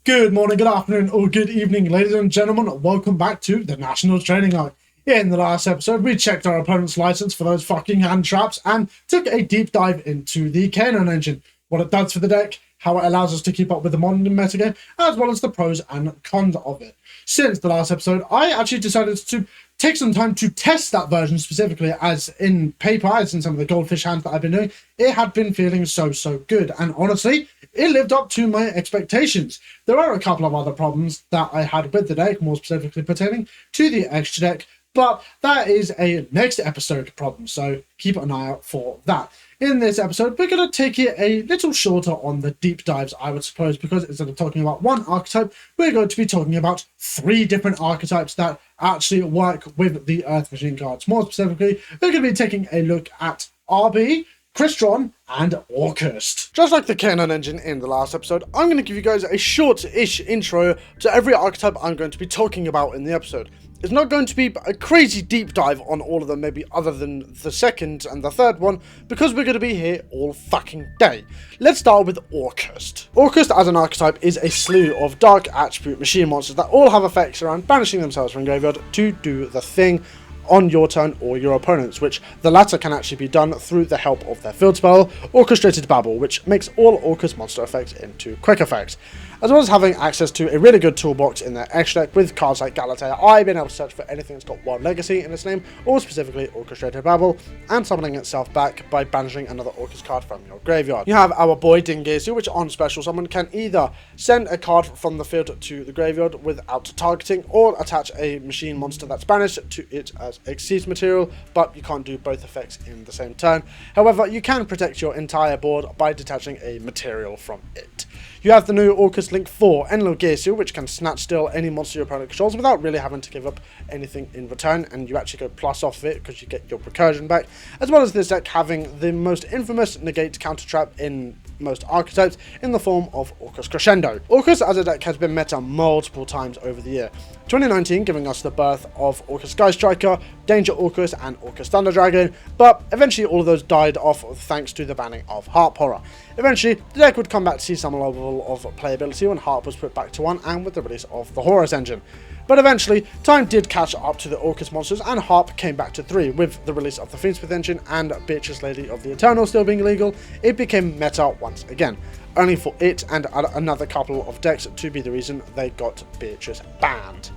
Good morning, good afternoon, or good evening, ladies and gentlemen. Welcome back to the National Training Arc. In the last episode, we checked our opponent's license for those fucking hand traps and took a deep dive into the Canine engine, what it does for the deck, how it allows us to keep up with the modern metagame, as well as the pros and cons of it. Since the last episode, I actually decided to take some time to test that version specifically, as in paper, as in some of the goldfish hands that I've been doing, it had been feeling so good, and honestly, it lived up to my expectations. There are a couple of other problems that I had with the deck, more specifically pertaining to the extra deck, but that is a next episode problem, so keep an eye out for that. In this episode, we're going to take it a little shorter on the deep dives, I would suppose, because instead of talking about one archetype, we're going to be talking about 3 different archetypes that actually work with the Earth Machine cards. More specifically, we're going to be taking a look at RB, Crystron, and Orcust. Just like the Canine engine in the last episode, I'm going to give you guys a short-ish intro to every archetype I'm going to be talking about in the episode. It's not going to be a crazy deep dive on all of them, maybe other than the second and the third one, because we're going to be here all fucking day. Let's start with Orcust. Orcust as an archetype is a slew of dark attribute machine monsters that all have effects around banishing themselves from graveyard to do the thing on your turn or your opponent's, which the latter can actually be done through the help of their field spell, Orchestrated Babble, which makes all Orcust monster effects into quick effects. As well as having access to a really good toolbox in their extra deck with cards like Galatea, I've been able to search for anything that's got Wild Legacy in its name, or specifically Orchestrated Babble, and summoning itself back by banishing another Orcust card from your graveyard. You have our boy Dingazu, which on special summon can either send a card from the field to the graveyard without targeting, or attach a machine monster that's banished to it as Xyz material, but you can't do both effects in the same turn. However, you can protect your entire board by detaching a material from it. You have the new Orcust Link 4, Enlogesu, which can snatch steal any monster your opponent controls without really having to give up anything in return, and you actually go plus off of it because you get your recursion back, as well as this deck having the most infamous negate counter trap in most archetypes in the form of Orcust Crescendo. Orcust as a deck has been meta multiple times over the year. 2019 giving us the birth of Orcust Sky Striker, Danger Orcust, and Orcust Thunder Dragon, but eventually all of those died off thanks to the banning of Harp Horror. Eventually, the deck would come back to see some level of playability when Harp was put back to 1 and with the release of the Horus engine. But eventually, time did catch up to the Orcust monsters and Harp came back to 3 with the release of the Fiendsmith engine and Beatrice Lady of the Eternal still being illegal. It became meta once again, only for it and another couple of decks to be the reason they got Beatrice banned.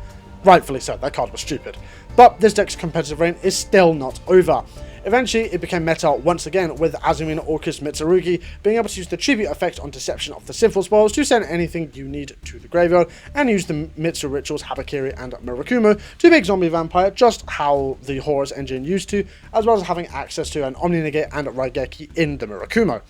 Rightfully so, that card was stupid. But this deck's competitive reign is still not over. Eventually, it became meta once again with Azumina Orcust Mitsurugi being able to use the tribute effect on Deception of the Sinful Spoils to send anything you need to the graveyard, and use the Mitsu Rituals, Habakiri, and Murakumo to make Zombie Vampire just how the Horus engine used to, as well as having access to an Omni Negate and Raigeki in the Murakumo.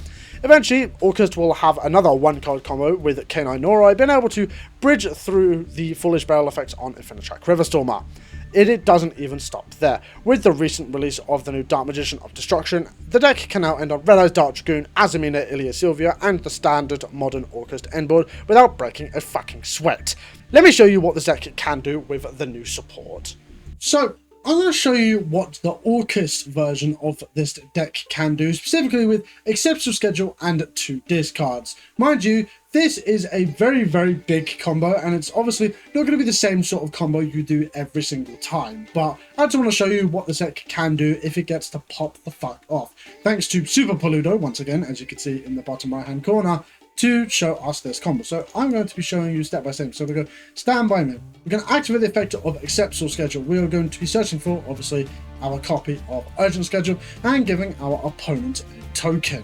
Eventually, Orcust will have another 1-card combo with Canine Noroi being able to bridge through the Foolish Barrel effects on Infinitrack Riverstormer. It doesn't even stop there. With the recent release of the new Dark Magician of Destruction, the deck can now end on Red Eyes Dark Dragoon, Azumina Ilia Sylvia, and the standard modern Orcust endboard without breaking a fucking sweat. Let me show you what this deck can do with the new support. So, I'm going to show you what the Orcust version of this deck can do, specifically with Exceptional Schedule and 2 discards. Mind you, this is a very big combo, and it's obviously not going to be the same sort of combo you do every single time, but I just want to show you what this deck can do if it gets to pop the fuck off. Thanks to Super Paludo, once again, as you can see in the bottom right hand corner, to show us this combo. So I'm going to be showing you step by step. So we're going to stand by me. We're going to activate the effect of Exceptional Schedule. We are going to be searching for, obviously, our copy of Urgent Schedule and giving our opponent a token.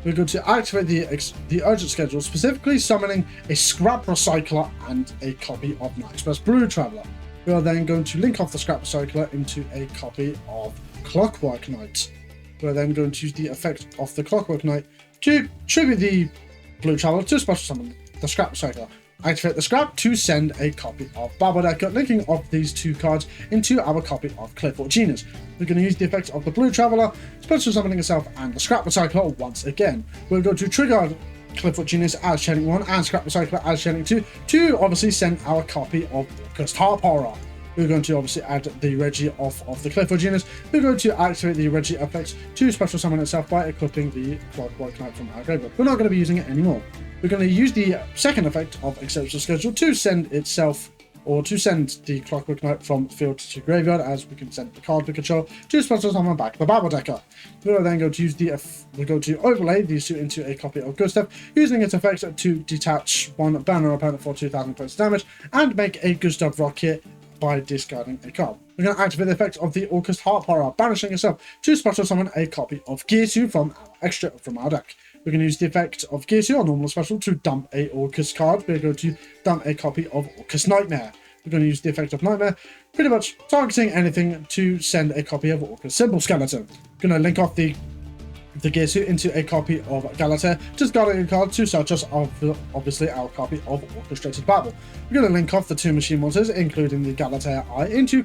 We're going to activate the Urgent Schedule, specifically summoning a Scrap Recycler and a copy of Night Express Blue Traveler. We are then going to link off the Scrap Recycler into a copy of Clockwork Knight. We're then going to use the effect of the Clockwork Knight to tribute the Blue Traveler to special summon the Scrap Recycler. Activate the Scrap to send a copy of Babyldecker, linking off these 2 cards into our copy of Clifford Genius. We're going to use the effects of the Blue Traveler, special summoning itself, and the Scrap Recycler once again. We're going to trigger Clifford Genius as chaining 1 and Scrap Recycler as chaining 2 to obviously send our copy of Orcust Harp Horror. We're going to obviously add the Reggie off of the Cliff Genus. We're going to activate the Reggie effects to special summon itself by equipping the Clockwork Knight from our graveyard. We're not going to be using it anymore. We're going to use the second effect of Exceptional Schedule to send itself, or to send the Clockwork Knight from field to graveyard, as we can send the card we control to special summon back the Babel Decker. We're then going to use we're going to overlay the suit into a copy of Gustav, using its effects to detach one banner opponent for 2,000 points of damage, and make a Gustav rocket by discarding a card. We're going to activate the effects of the Orcust Heart Horror, banishing itself to special summon a copy of Girsu from our deck. We're going to use the effect of Girsu on normal special to dump a Orcust card. We're going to dump a copy of Orcust Nightmare. We're going to use the effect of Nightmare, pretty much targeting anything to send a copy of Orcust Symbol Skeleton. We're going to link off the Girsu into a copy of Galatea, discarding a card to such as obviously our copy of Orchestrated Babel. We're going to link off the two machine monsters, including the Galatea Eye, into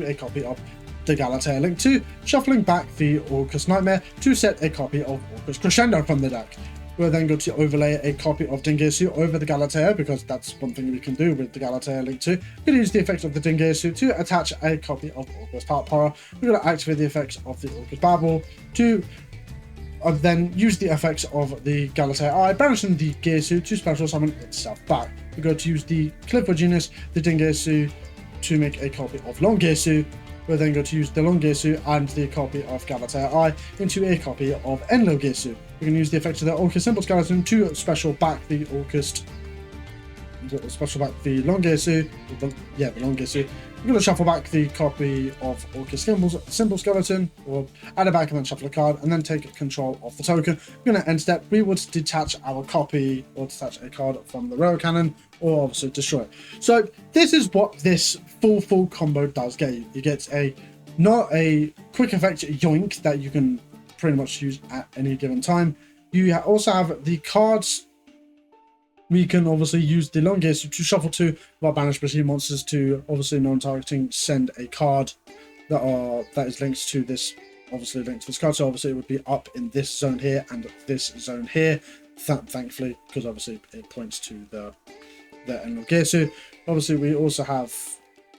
a copy of the Galatea Link 2, shuffling back the Orcust Nightmare to set a copy of Orcust Crescendo from the deck. We're then going to overlay a copy of Dingirsu over the Galatea, because that's one thing we can do with the Galatea Link 2. We're going to use the effect of the Dingirsu to attach a copy of Orcust Heart Horror. We're going to activate the effects of the Orcust Babel to then use the effects of the Galatea Eye, banishing the Girsu to special summon itself back. We're going to use the Clipper Genus, the Dingirsu, to make a copy of Long Girsu. We're then going to use the Long Girsu and the copy of Galatea Eye into a copy of Enlo Girsu. We're going to use the effects of the Orcust Symbol Skeleton to special back the Long Girsu. The Long Girsu. We're going to shuffle back the copy of Orcust Symbol Skeleton, or add it back and then shuffle a card, and then take control of the token. We're going to end step. We would detach our copy, or detach a card from the rail cannon, or obviously destroy it. So this is what this full combo does get you. You get not a quick effect yoink that you can pretty much use at any given time. You also have the cards. We can obviously use the Long Girsu to shuffle two of our banished machine monsters to obviously non-targeting send a card that is linked to this, obviously linked to this card. So obviously it would be up in this zone here and this zone here, thankfully, because obviously it points to the Long Girsu. Obviously we also have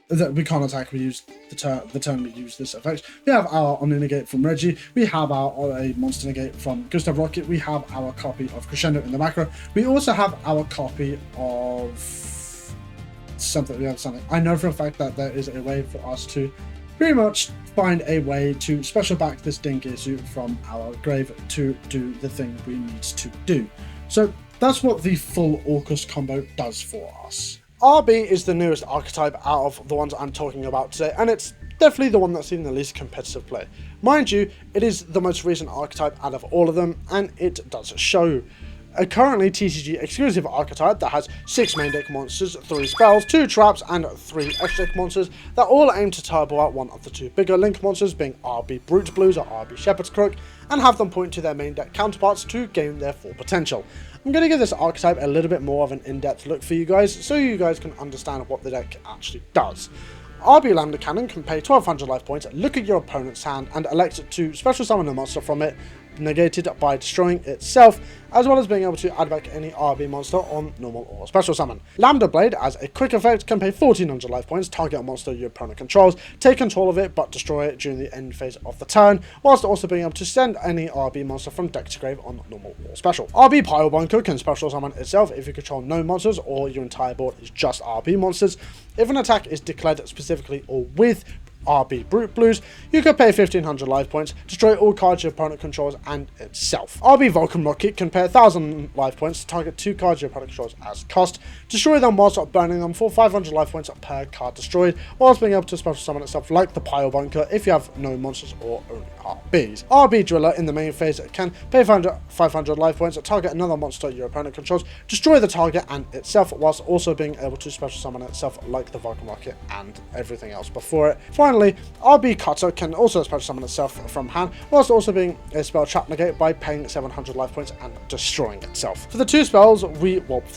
that we can't attack. We use the turn we use this effect. We have our Omni Negate from Reggie. We have our Monster Negate from Gustav Rocket. We have our copy of Crescendo in the macro. We also have our copy of something. I know for a fact that there is a way for us to pretty much find a way to special back this Dingirsu from our grave to do the thing we need to do. So that's what the full Orcust combo does for us. RB is the newest archetype out of the ones I'm talking about today, and it's definitely the one that's seen the least competitive play. Mind you, it is the most recent archetype out of all of them, and it does show. A currently TCG exclusive archetype that has 6 main deck monsters, 3 spells, 2 traps, and 3 extra deck monsters that all aim to turbo out one of the 2 bigger link monsters, being RB Brute Blues or RB Shepherd's Crook, and have them point to their main deck counterparts to gain their full potential. I'm going to give this archetype a little bit more of an in-depth look for you guys, so you guys can understand what the deck actually does. RB Lambda Cannon can pay 1200 life points, look at your opponent's hand, and elect to special summon a monster from it, negated by destroying itself, as well as being able to add back any RB monster on normal or special summon. Lambda Blade, as a quick effect, can pay 1400 life points, target a monster your opponent controls, take control of it but destroy it during the end phase of the turn, whilst also being able to send any RB monster from deck to grave on normal or special. RB Pile Bunker can special summon itself if you control no monsters or your entire board is just RB monsters. If an attack is declared specifically or with RB Brute Blues, you can pay 1500 life points, destroy all cards your opponent controls and itself. RB Vulcan Rocket can pay 1000 life points to target 2 cards your opponent controls as cost, destroy them whilst burning them for 500 life points per card destroyed, whilst being able to special summon itself like the Pile Bunker if you have no monsters or only RBs. RB Driller in the main phase can pay 500 life points, target another monster your opponent controls, destroy the target and itself, whilst also being able to special summon itself like the Vulcan Rocket and everything else before it. Finally, finally, RB Cutter can also special summon itself from hand, whilst also being a spell trap negate by paying 700 life points and destroying itself. For the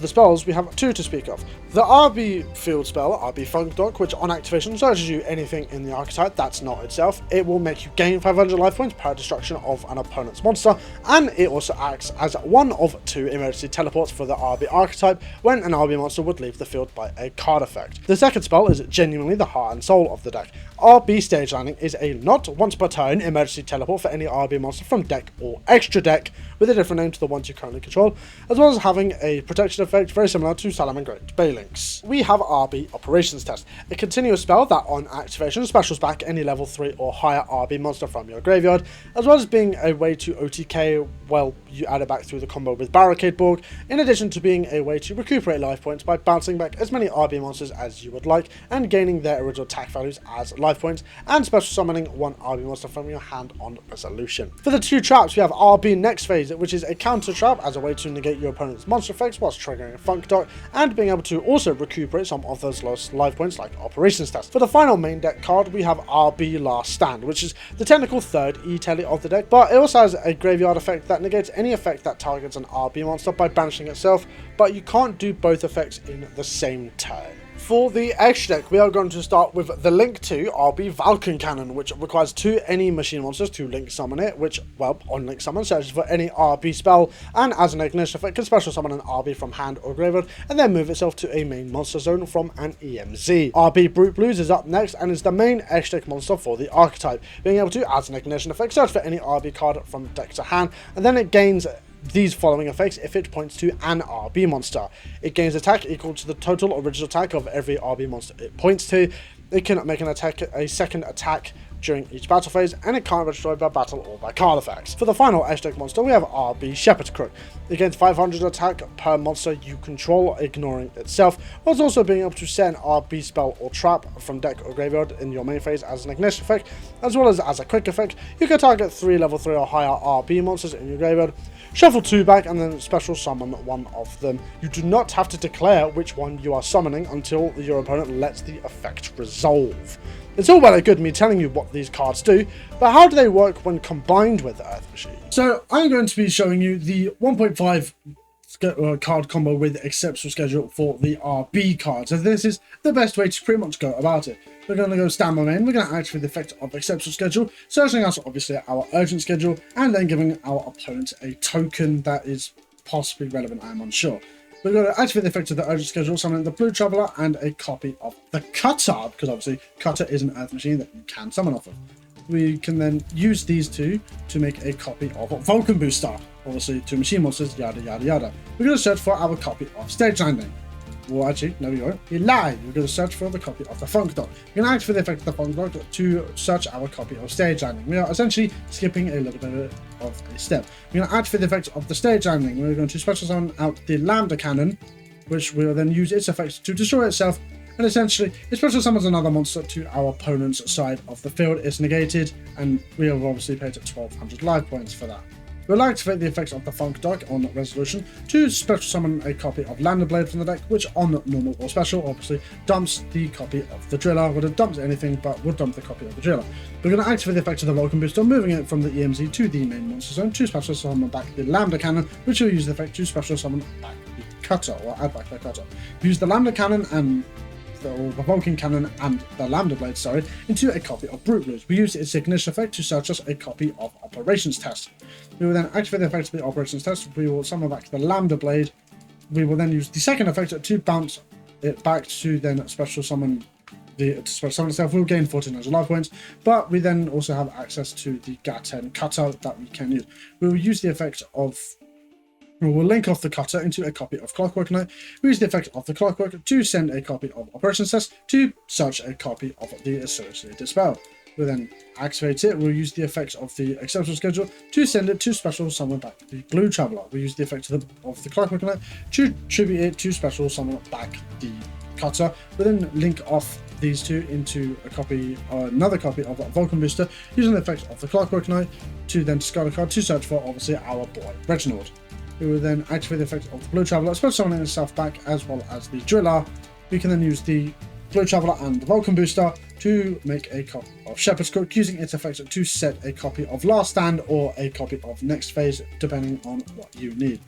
spells, we have two to speak of. The RB field spell, RB Funk Dog, which on activation searches you anything in the archetype that's not itself. It will make you gain 500 life points per destruction of an opponent's monster, and it also acts as one of 2 emergency teleports for the RB archetype when an RB monster would leave the field by a card effect. The second spell is genuinely the heart and soul of the deck. RB Stage Landing is a not once per turn emergency teleport for any RB monster from deck or extra deck, with a different name to the ones you currently control, as well as having a protection effect very similar to Salamangreat Balinks. We have RB Operations Test, a continuous spell that on activation specials back any level 3 or higher RB monster from your graveyard, as well as being a way to OTK, well, you add it back through the combo with Barricade Borg, in addition to being a way to recuperate life points by bouncing back as many RB monsters as you would like and gaining their original attack values as life points, and special summoning one RB monster from your hand on resolution. For the 2 traps, we have RB Next Phase, which is a counter trap as a way to negate your opponent's monster effects whilst triggering a Funk Dart, and being able to also recuperate some of those lost life points like Operations Test. For the final main deck card, we have RB Last Stand, which is the technical third E-Tele of the deck, but it also has a graveyard effect that negates any effect that targets an RB monster by banishing itself, but you can't do both effects in the same turn. For the extra deck, we are going to start with the Link 2 RB Vulcan Cannon, which requires 2 any machine monsters to link summon it, which, well, on link summon searches for any RB spell, and as an ignition effect can special summon an RB from hand or graveyard, and then move itself to a main monster zone from an EMZ. RB Brute Blues is up next, and is the main extra deck monster for the archetype, being able to, as an ignition effect, search for any RB card from deck to hand, and then it gains these following effects if it points to an RB monster. It gains attack equal to the total original attack of every RB monster it points to. It can make a second attack during each battle phase, and it can't be destroyed by battle or by card effects. For the final Deck monster, we have RB Shepherd Crook. It gains 500 attack per monster you control, ignoring itself, whilst also being able to set an RB spell or trap from deck or graveyard in your main phase as an ignition effect, as well as a quick effect. You can target 3 level 3 or higher RB monsters in your graveyard, shuffle 2 back, and then special summon one of them. You do not have to declare which one you are summoning until your opponent lets the effect resolve. It's all well and good me telling you what these cards do, but how do they work when combined with Earth Machine? So I'm going to be showing you the 1.5 card combo with Exceptional Schedule for the RB cards. So this is the best way to pretty much go about it. We're going to go stand by main, we're going to activate the effect of Exceptional Schedule, searching out obviously our Urgent Schedule, and then giving our opponent a token that is possibly relevant, I'm unsure. We're going to activate the effect of the Urgent Schedule, summon the Blue Traveler and a copy of the Cutter, because obviously Cutter is an Earth Machine that you can summon off of. We can then use these two to make a copy of Vulcan Booster, obviously 2 machine monsters, yada yada yada. We're going to search for our copy of Stage Landing. Well, actually, no, we won't. You lie. We're going to search for the copy of the Funk Dot. We're going to activate the effect of the Funk Dot to search our copy of Stage Landing. We are essentially skipping a little bit of a step. We're going to activate the effect of the Stage Landing. We're going to special summon out the Lambda Cannon, which will then use its effects to destroy itself. And essentially, it special summons another monster to our opponent's side of the field. It's negated, and we have obviously paid 1,200 life points for that. We'll activate the effects of the Funk Dog on resolution to special summon a copy of Lander Blade from the deck, which on normal or special obviously dumps the copy of the Driller. Would have dumped anything, but would dump the copy of the Driller. We're going to activate the effect of the Vulcan Booster, moving it from the EMZ to the main monster zone to special summon back the Lambda Cannon, which will use the effect to special summon back the Cutter, or add back the Cutter. We use the Lambda Cannon and the Vulcan Cannon and the Lambda Blade, into a copy of Brute Blues. We use its ignition effect to search us a copy of Operations Test. We will then activate the effect of the Operations Test. We will summon back the Lambda Blade. We will then use the second effect to bounce it back to then special summon itself. We'll gain 1400 life points, but we then also have access to the Gaten Cutter that we can use. We will use the effect of we'll link off the Cutter into a copy of Clockwork Knight. We use the effect of the Clockwork to send a copy of Operations Test to search a copy of the associated spell. We'll then activate it. We'll use the effects of the Exceptional Schedule to send it to special summon back the Blue Traveler. We use the effect of the Clockwork Knight to tribute it to special summon back the Cutter. We'll then link off these two into another copy of Vulcan Booster using the effect of the Clockwork Knight to then discard a card to search for obviously our boy Reginald. We will then activate the effect of the Blue Traveler, special summoning itself back, as well as the Driller. We can then use the Blue Traveler and the Vulcan Booster to make a copy of Shepherd's Crook, using its effects to set a copy of Last Stand or a copy of Next Phase, depending on what you need.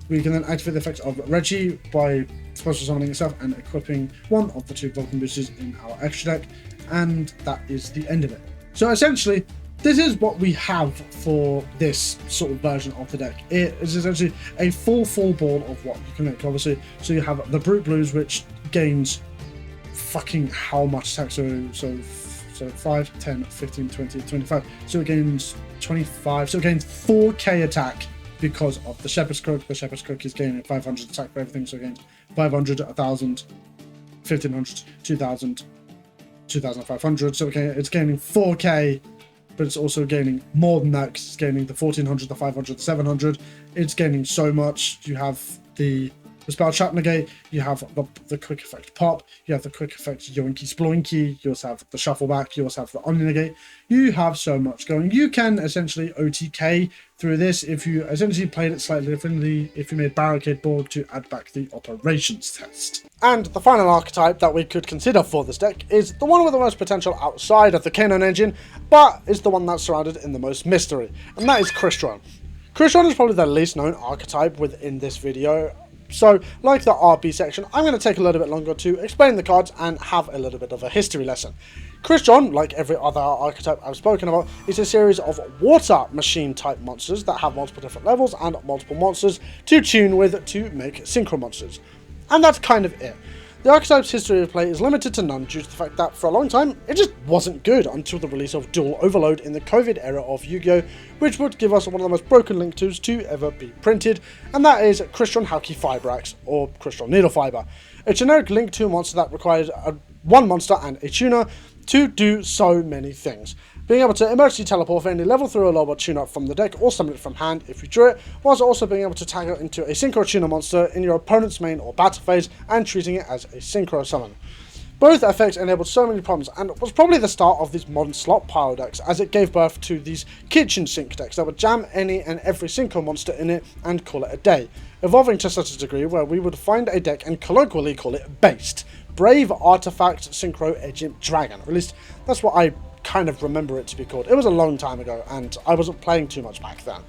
We can then activate the effects of Reggie by special summoning itself and equipping one of the 2 Vulcan boosters in our extra deck, and that is the end of it. So essentially, this is what we have for this sort of version of the deck. It is essentially a full board of what you can make, obviously. So you have the Brute Blues, which gains fucking how much attack? So 5, 10, 15, 20, 25. So it gains 25. So it gains 4k attack because of the Shepherd's Crook. The Shepherd's Crook is gaining 500 attack for everything. So it gains 500, 1000, 1500, 2000, 2500. So it's gaining 4k. But it's also gaining more than that, because it's gaining the 1400, the 500, the 700. It's gaining so much. You have the spell trap negate, you have the quick effect pop, you have the quick effect yoinky sploinky, you also have the shuffle back, you also have the omni negate. You have so much going. You can essentially OTK through this if you essentially played it slightly differently, if you made Barricade Board to add back the operations test. And the final archetype that we could consider for this deck is the one with the most potential outside of the Canaan engine, but is the one that's surrounded in the most mystery, and that is Crystron. Crystron is probably the least known archetype within this video. So, like the RB section, I'm going to take a little bit longer to explain the cards and have a little bit of a history lesson. Crystron, like every other archetype I've spoken about, is a series of water machine type monsters that have multiple different levels and multiple monsters to tune with to make synchro monsters. And that's kind of it. The archetype's history of play is limited to none due to the fact that for a long time it just wasn't good until the release of Dual Overload in the COVID era of Yu-Gi-Oh!, which would give us one of the most broken Link 2s to ever be printed, and that is Crystron Halki Fibrax, or Crystron Needle Fiber, a generic Link 2 monster that required one monster and a tuner to do so many things. Being able to emergency teleport for any level 3 or lower tuner from the deck or summon it from hand if you drew it, whilst also being able to tag it into a synchro tuner monster in your opponent's main or battle phase and treating it as a synchro summon. Both effects enabled so many problems and was probably the start of these modern slot pile decks, as it gave birth to these kitchen sink decks that would jam any and every synchro monster in it and call it a day, evolving to such a degree where we would find a deck and colloquially call it Based, Brave Artifact Synchro Agent Dragon, or at least that's what I kind of remember it to be called. It was a long time ago and I wasn't playing too much back then.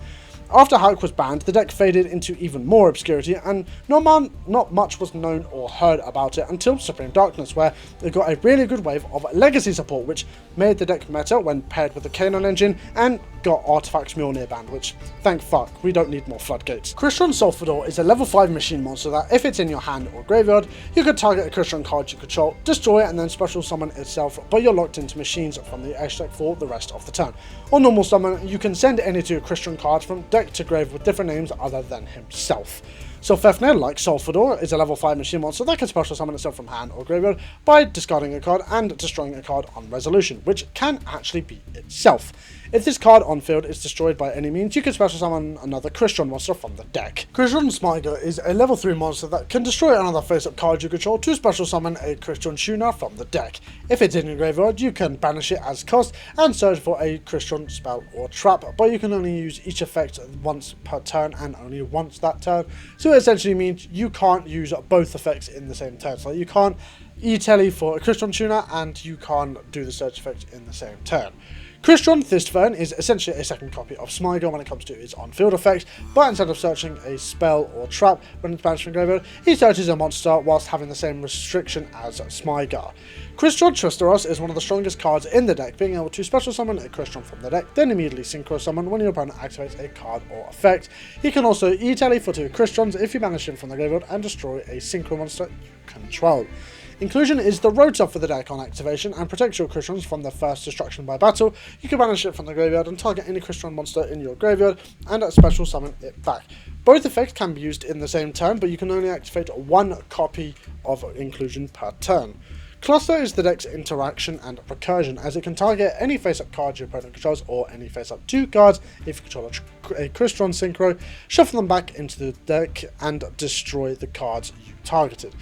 After Hulk was banned, the deck faded into even more obscurity, and not much was known or heard about it until Supreme Darkness, where it got a really good wave of legacy support, which made the deck meta when paired with the Canaan engine, and got Artifacts Mjolnir banned, which, thank fuck, we don't need more floodgates. Crystron Sulfador is a level 5 machine monster that, if it's in your hand or graveyard, you could target a Crystron card you control, destroy it, and then special summon itself, but you're locked into machines from the extra deck for the rest of the turn. On normal summon, you can send any 2 Crystron cards from deck to grave with different names other than himself. So Fafnir, like Sulfador, is a level 5 machine monster that can special summon itself from hand or graveyard by discarding a card and destroying a card on resolution, which can actually be itself. If this card on field is destroyed by any means, you can special summon another Crystron monster from the deck. Crystron Smiger is a level 3 monster that can destroy another face-up card you control to special summon a Crystron tuner from the deck. If it's in your graveyard, you can banish it as cost and search for a Crystron spell or trap, but you can only use each effect once per turn and only once that turn, so it essentially means you can't use both effects in the same turn. So you can't E-Tele for a Crystron tuner and you can't do the search effect in the same turn. Crystron Thistfern is essentially a second copy of Smiger when it comes to its on-field effects, but instead of searching a spell or trap when it's banished from graveyard, he searches a monster whilst having the same restriction as Smiger. Crystron Tristeros is one of the strongest cards in the deck, being able to special summon a Crystron from the deck, then immediately synchro summon when your opponent activates a card or effect. He can also E-Tele for 2 Crystrons if you banish him from the graveyard and destroy a synchro monster you control. Inclusion is the rotor for the deck on activation and protects your Crystrons from their first destruction by battle. You can banish it from the graveyard and target any Crystron monster in your graveyard and special summon it back. Both effects can be used in the same turn, but you can only activate 1 copy of Inclusion per turn. Cluster is the deck's interaction and recursion, as it can target any face-up card your opponent controls or any face-up 2 cards if you control a Crystron Synchro, shuffle them back into the deck and destroy the cards you targeted.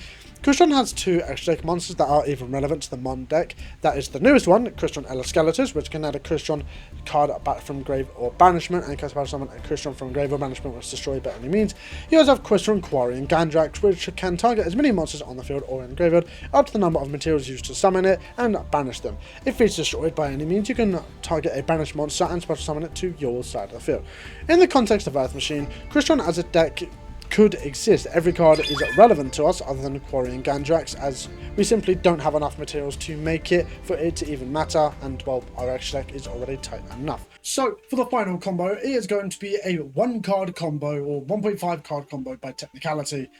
Crystron has 2 extra deck monsters that are even relevant to the Mon deck. That is the newest one, Crystron Elescalatus, which can add a Crystron card back from grave or banishment, and cast summon a Crystron from grave or banishment when it's destroyed by any means. You also have Crystron Quarry and Gandrax, which can target as many monsters on the field or in the graveyard up to the number of materials used to summon it and banish them. If it's destroyed by any means, you can target a banished monster and special summon it to your side of the field. In the context of Earth Machine, Crystron as a deck could exist. Every card is relevant to us other than Quarry and Gandrax, as we simply don't have enough materials to make it for it to even matter, and well, our extra deck is already tight enough. So for the final combo, it is going to be a 1 card combo, or 1.5 card combo by technicality,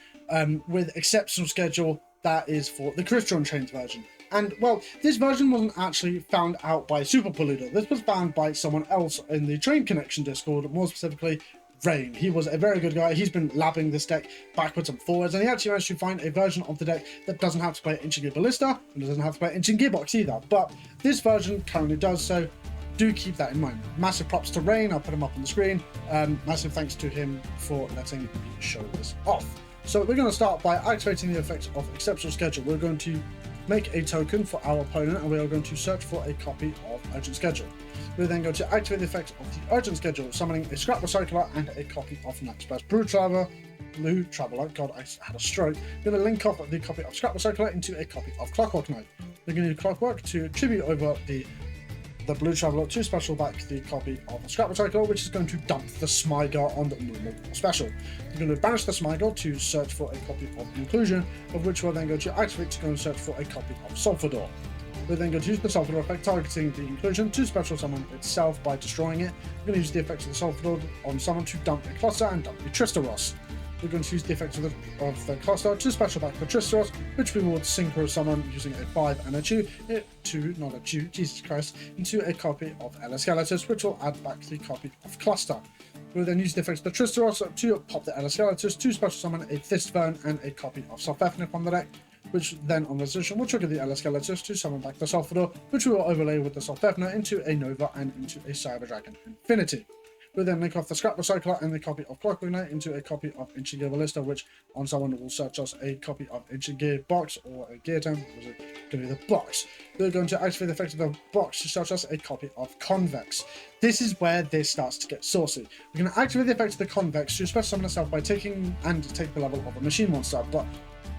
with exceptional schedule. That is for the Crystron Chains version. And well, this version wasn't actually found out by Super Polluter. This was found by someone else in the Train Connection Discord, more specifically Rain. He was a very good guy. He's been labbing this deck backwards and forwards, and he actually managed to find a version of the deck that doesn't have to play Ancient Gear Ballista and doesn't have to play Ancient Gearbox either. But this version currently does, so do keep that in mind. Massive props to Rain. I'll put him up on the screen. Massive thanks to him for letting me show this off. So we're going to start by activating the effects of Exceptional Schedule. We're going to make a token for our opponent, and we are going to search for a copy of Urgent Schedule. We're then going to activate the effects of the Urgent Schedule, summoning a Scrap Recycler and a copy of Nightspurs Blue Traveler. God, I had a stroke. We're going to link off the copy of Scrap Recycler into a copy of Clockwork Knight. We're going to use Clockwork to tribute over the Blue Traveler to special back the copy of the Scrap Recycler, which is going to dump the Smygar on the normal or special. We're going to banish the Smygar to search for a copy of Inclusion, of which we're then going to activate to go and search for a copy of Sulfador. We're then going to use the Sulfador effect targeting the Inclusion to special summon itself by destroying it. We're going to use the effects of the Sulfador on summon to dump a cluster and dump a Tristaros. We're going to use the effects of the cluster to special back the Tristaros, which we will synchro summon using a 5 and a 2, Jesus Christ, into a copy of Elescalatus, which will add back the copy of cluster. We'll then use the effects of the Tristaros to pop the Elescalatus to special summon a Thistburn and a copy of Sulfethnic on the deck, which then on resolution will trigger the Elescalatus to summon back the Sulfador, which we will overlay with the Sulfethna into a Nova and into a Cyber Dragon Infinity. We'll then link off the Scrap Recycler and the copy of Clockwork Knight into a copy of Ancient Gear Ballista, which on someone will search us a copy of Ancient Gear Box or a Gear Tome. Was it going to be the box? We're going to activate the effect of the box to search us a copy of Convex. This is where this starts to get saucy. We're going to activate the effect of the Convex to special summon itself by taking the level of a machine monster. But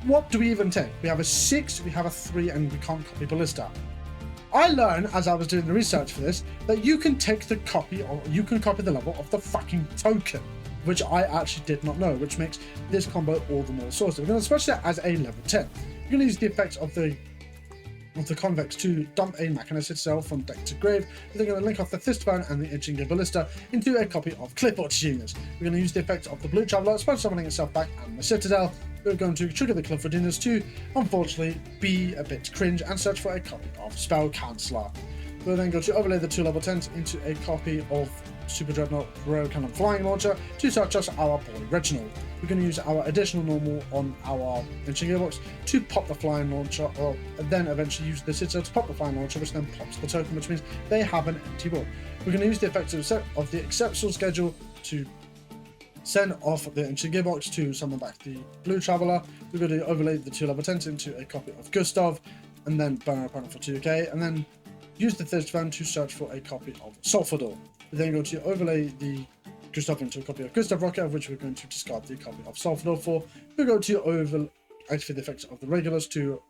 what do we even take? We have a 6, we have a 3, and we can't copy Ballista. I learned, as I was doing the research for this, that you can take the copy, or you can copy the level of the fucking token, which I actually did not know, which makes this combo all the more saucy. We're going to switch that as a level 10. We're going to use the effects of the Convex to dump a Machinist itself from deck to grave. We're going to link off the Thistburn and the Ancient Gear Ballista into a copy of Clipboard Genius. We're going to use the effects of the Blue Traveler, special summoning itself back, and the Citadel. We're going to trigger the Clipboard Genius to, unfortunately, be a bit cringe and search for a copy of Spell Canceller. We'll then go to overlay the 2 level 10s into a copy of Super Dreadnought Royal Cannon Flying Launcher to search us our boy Reginald. We're going to use our additional normal on our Ancient Gearbox to pop the Flying Launcher, or then eventually use the Citadel to pop the Flying Launcher, which then pops the token, which means they have an empty board. We're going to use the effects of the Exceptional Schedule to send off the Ancient Gearbox to summon back the Blue Traveler. We're going to overlay the 2 level 10s into a copy of Gustav, and then burn our opponent for 2k, and then use the Thistburn to search for a copy of Sulfador. We're then going to overlay the Gustav into a copy of Gustav Rocket, of which we're going to discard the copy of Sulfador for. We're going to activate the effects of the Regulars to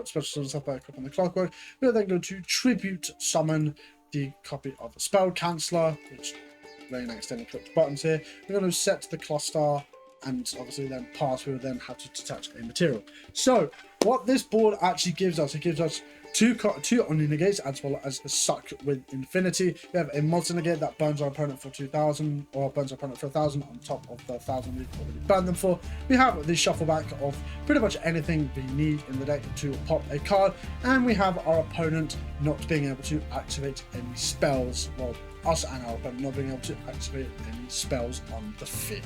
special stuff by equipping the Clockwork. We're then going to tribute summon the copy of Spell Canceller, which Rain accidentally clicked buttons here. We're going to set the cluster and obviously then pass. We will then have to detach a material. So what this board actually gives us, it gives us two Omni Negates as well as a Suck with Infinity. We have a Monster Negate that burns our opponent for 2,000 or burns our opponent for 1,000 on top of the 1,000 we've already burned them for. We have the shuffle back of pretty much anything we need in the deck to pop a card, and we have our opponent not being able to activate any spells. Well, us and our opponent not being able to activate any spells on the field.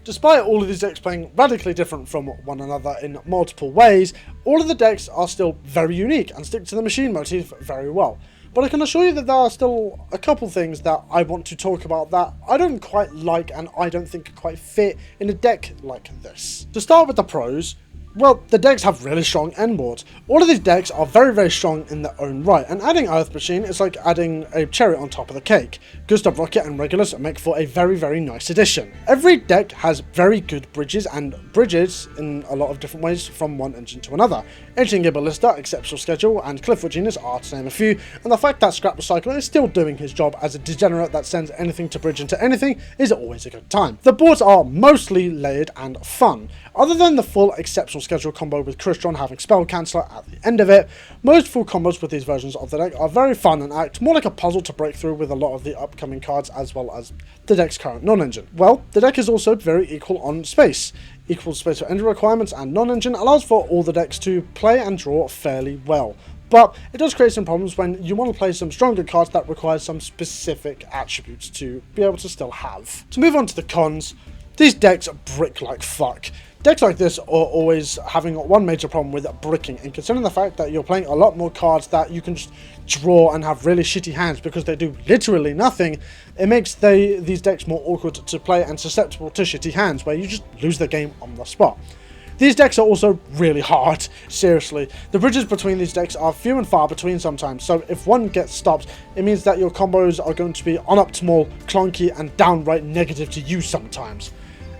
Despite all of these decks playing radically different from one another in multiple ways, all of the decks are still very unique and stick to the machine motif very well. But I can assure you that there are still a couple things that I want to talk about that I don't quite like and I don't think quite fit in a deck like this. To start with the pros, well, the decks have really strong end boards. All of these decks are very, very strong in their own right, and adding Earth Machine is like adding a cherry on top of the cake. Gustav Rocket and Regulus make for a very, very nice addition. Every deck has very good bridges, and bridges in a lot of different ways from one engine to another. Engineer Ballista, Exceptional Schedule, and Clifford Genius are to name a few, and the fact that Scrap Recycler is still doing his job as a degenerate that sends anything to bridge into anything is always a good time. The boards are mostly layered and fun. Other than the full Exceptional Schedule combo with Crystron having Spell Canceller at the end of it, most full combos with these versions of the deck are very fun and act more like a puzzle to break through with a lot of the upcoming cards as well as the deck's current non-engine. Well, the deck is also very equal on space. Equal space for engine requirements and non-engine allows for all the decks to play and draw fairly well. But it does create some problems when you want to play some stronger cards that require some specific attributes to be able to still have. To move on to the cons, these decks brick like fuck. Decks like this are always having one major problem with bricking, and considering the fact that you're playing a lot more cards that you can just draw and have really shitty hands because they do literally nothing, it makes these decks more awkward to play and susceptible to shitty hands where you just lose the game on the spot. These decks are also really hard, seriously. The bridges between these decks are few and far between sometimes, so if one gets stopped, it means that your combos are going to be unoptimal, clunky, and downright negative to use sometimes.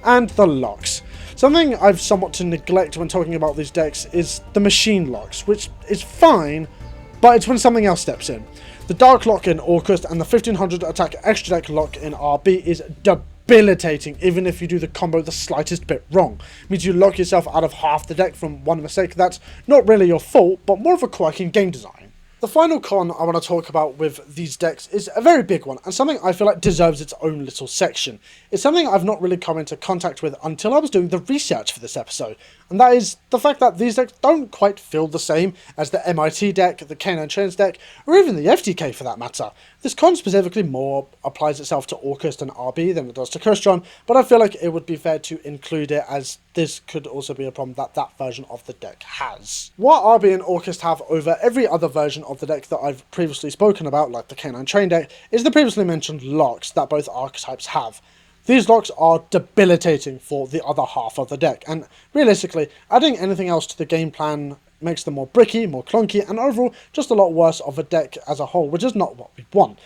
And the locks. Something I've somewhat to neglect when talking about these decks is the machine locks, which is fine, but it's when something else steps in. The Dark Lock in Orcust and the 1500 attack extra deck lock in RB is debilitating even if you do the combo the slightest bit wrong. It means you lock yourself out of half the deck from one mistake that's not really your fault, but more of a quirk in game design. The final con I want to talk about with these decks is a very big one, and something I feel like deserves its own little section. It's something I've not really come into contact with until I was doing the research for this episode, and that is the fact that these decks don't quite feel the same as the MIT deck, the K9 Trains deck, or even the FTK for that matter. This con specifically more applies itself to Orcust and RB than it does to Crystron, but I feel like it would be fair to include it as this could also be a problem that that version of the deck has. What RB and Orcust have over every other version of the deck that I've previously spoken about, like the K9 Train deck, is the previously mentioned locks that both archetypes have. These locks are debilitating for the other half of the deck, and realistically, adding anything else to the game plan makes them more bricky, more clunky, and overall just a lot worse of a deck as a whole, which is not what we want.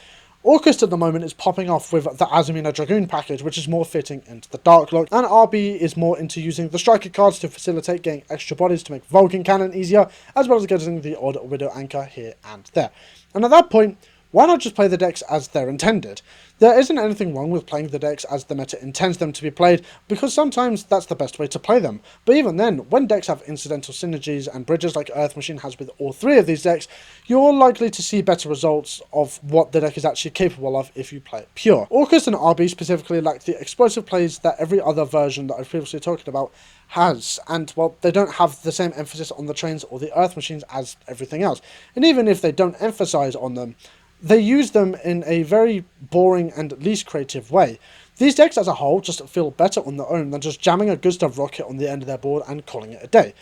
Orcust at the moment is popping off with the Azumina Dragoon package, which is more fitting into the Dark Lock, and RB is more into using the Striker cards to facilitate getting extra bodies to make Vulcan Cannon easier, as well as getting the odd Widow Anchor here and there. And at that point, why not just play the decks as they're intended? There isn't anything wrong with playing the decks as the meta intends them to be played, because sometimes that's the best way to play them. But even then, when decks have incidental synergies and bridges like Earth Machine has with all three of these decks, you're likely to see better results of what the deck is actually capable of if you play it pure. Orcust and RB specifically lack the explosive plays that every other version that I've previously talked about has, and well, they don't have the same emphasis on the trains or the Earth Machines as everything else. And even if they don't emphasize on them, they use them in a very boring and least creative way. These decks as a whole just feel better on their own than just jamming a Gustav Rocket on the end of their board and calling it a day.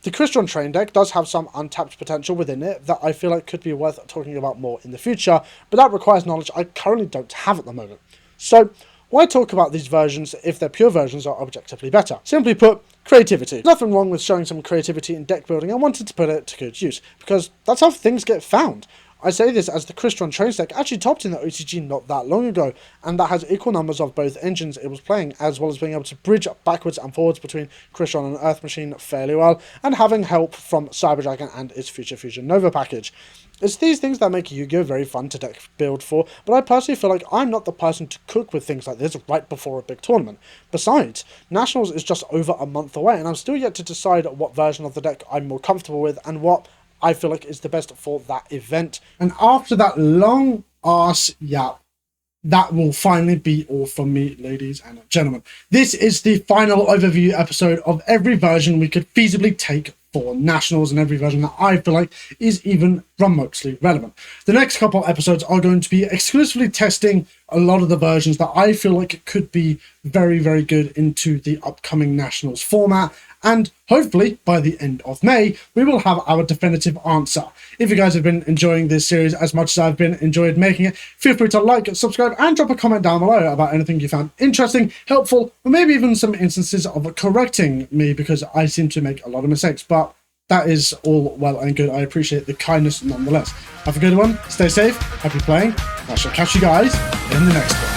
The Crystron Train deck does have some untapped potential within it that I feel like could be worth talking about more in the future, but that requires knowledge I currently don't have at the moment. So, why talk about these versions if their pure versions are objectively better? Simply put, creativity. Nothing wrong with showing some creativity in deck building. I wanted to put it to good use, because that's how things get found. I say this as the Crystron Trains deck actually topped in the OCG not that long ago, and that has equal numbers of both engines it was playing, as well as being able to bridge backwards and forwards between Crystron and Earth Machine fairly well, and having help from Cyber Dragon and its Future Fusion Nova package. It's these things that make Yu-Gi-Oh! Very fun to deck build for, but I personally feel like I'm not the person to cook with things like this right before a big tournament. Besides, Nationals is just over a month away, and I'm still yet to decide what version of the deck I'm more comfortable with and what I feel like is the best for that event. And after that long ass yap, that will finally be all from me, ladies and gentlemen. This is the final overview episode of every version we could feasibly take for Nationals, and every version that I feel like is even remotely relevant. The next couple episodes are going to be exclusively testing a lot of the versions that I feel like could be very, very good into the upcoming Nationals format. And hopefully by the end of May, we will have our definitive answer. If you guys have been enjoying this series as much as I've been enjoyed making it, feel free to like, subscribe, and drop a comment down below about anything you found interesting, helpful, or maybe even some instances of correcting me, because I seem to make a lot of mistakes. But that is all well and good. I appreciate the kindness nonetheless. Have a good one. Stay safe. Happy playing. I shall catch you guys in the next one.